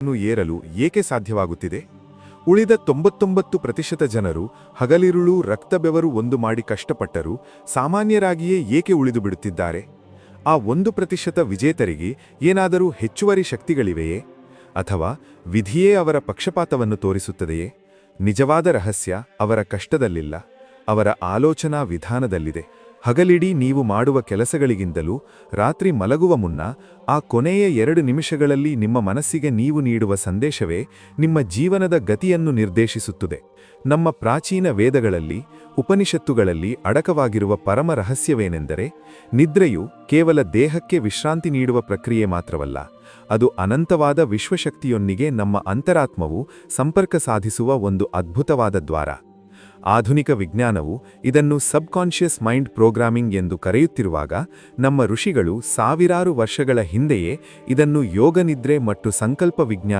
ಏರಲು ಏಕೆ ಸಾಧ್ಯವಾಗುತ್ತಿದೆ? ಉಳಿದ 99% ಜನರು ಹಗಲಿರುಳು ರಕ್ತಬೆವರು ಒಂದು ಮಾಡಿ ಕಷ್ಟಪಟ್ಟರೂ ಸಾಮಾನ್ಯರಾಗಿಯೇ ಏಕೆ ಉಳಿದು ಬಿಡುತ್ತಿದ್ದಾರೆ? ಆ 1% ವಿಜೇತರಿಗೆ ಏನಾದರೂ ಹೆಚ್ಚುವರಿ ಶಕ್ತಿಗಳಿವೆಯೇ? ಅಥವಾ ವಿಧಿಯೇ ಅವರ ಪಕ್ಷಪಾತವನ್ನು ತೋರಿಸುತ್ತದೆಯೇ? ನಿಜವಾದ ರಹಸ್ಯ ಅವರ ಕಷ್ಟದಲ್ಲಿಲ್ಲ, ಅವರ ಆಲೋಚನಾ ವಿಧಾನದಲ್ಲಿದೆ. ಹಗಲಿಡೀ ನೀವು ಮಾಡುವ ಕೆಲಸಗಳಿಗಿಂತಲೂ ರಾತ್ರಿ ಮಲಗುವ ಮುನ್ನ ಆ ಕೊನೆಯ 2 ನಿಮಿಷಗಳಲ್ಲಿ ನಿಮ್ಮ ಮನಸ್ಸಿಗೆ ನೀವು ನೀಡುವ ಸಂದೇಶವೇ ನಿಮ್ಮ ಜೀವನದ ಗತಿಯನ್ನು ನಿರ್ದೇಶಿಸುತ್ತದೆ. ನಮ್ಮ ಪ್ರಾಚೀನ ವೇದಗಳಲ್ಲಿ, ಉಪನಿಷತ್ತುಗಳಲ್ಲಿ ಅಡಕವಾಗಿರುವ ಪರಮ ರಹಸ್ಯವೇನೆಂದರೆ, ನಿದ್ರೆಯು ಕೇವಲ ದೇಹಕ್ಕೆ ವಿಶ್ರಾಂತಿ ನೀಡುವ ಪ್ರಕ್ರಿಯೆ ಮಾತ್ರವಲ್ಲ, ಅದು ಅನಂತವಾದ ವಿಶ್ವಶಕ್ತಿಯೊಂದಿಗೆ ನಮ್ಮ ಅಂತರಾತ್ಮವು ಸಂಪರ್ಕ ಸಾಧಿಸುವ ಒಂದು ಅದ್ಭುತವಾದ ದ್ವಾರ. ಆಧುನಿಕ ವಿಜ್ಞಾನವು ಇದನ್ನು ಸಬ್ಕಾನ್ಷಿಯಸ್ ಮೈಂಡ್ ಪ್ರೋಗ್ರಾಮಿಂಗ್ ಎಂದು ಕರೆಯುತ್ತಿರುವಾಗ, ನಮ್ಮ ಋಷಿಗಳು ಸಾವಿರಾರು ವರ್ಷಗಳ ಹಿಂದೆಯೇ ಇದನ್ನು ಯೋಗನಿದ್ರೆ ಮತ್ತು ಸಂಕಲ್ಪ ವಿಜ್ಞಾನ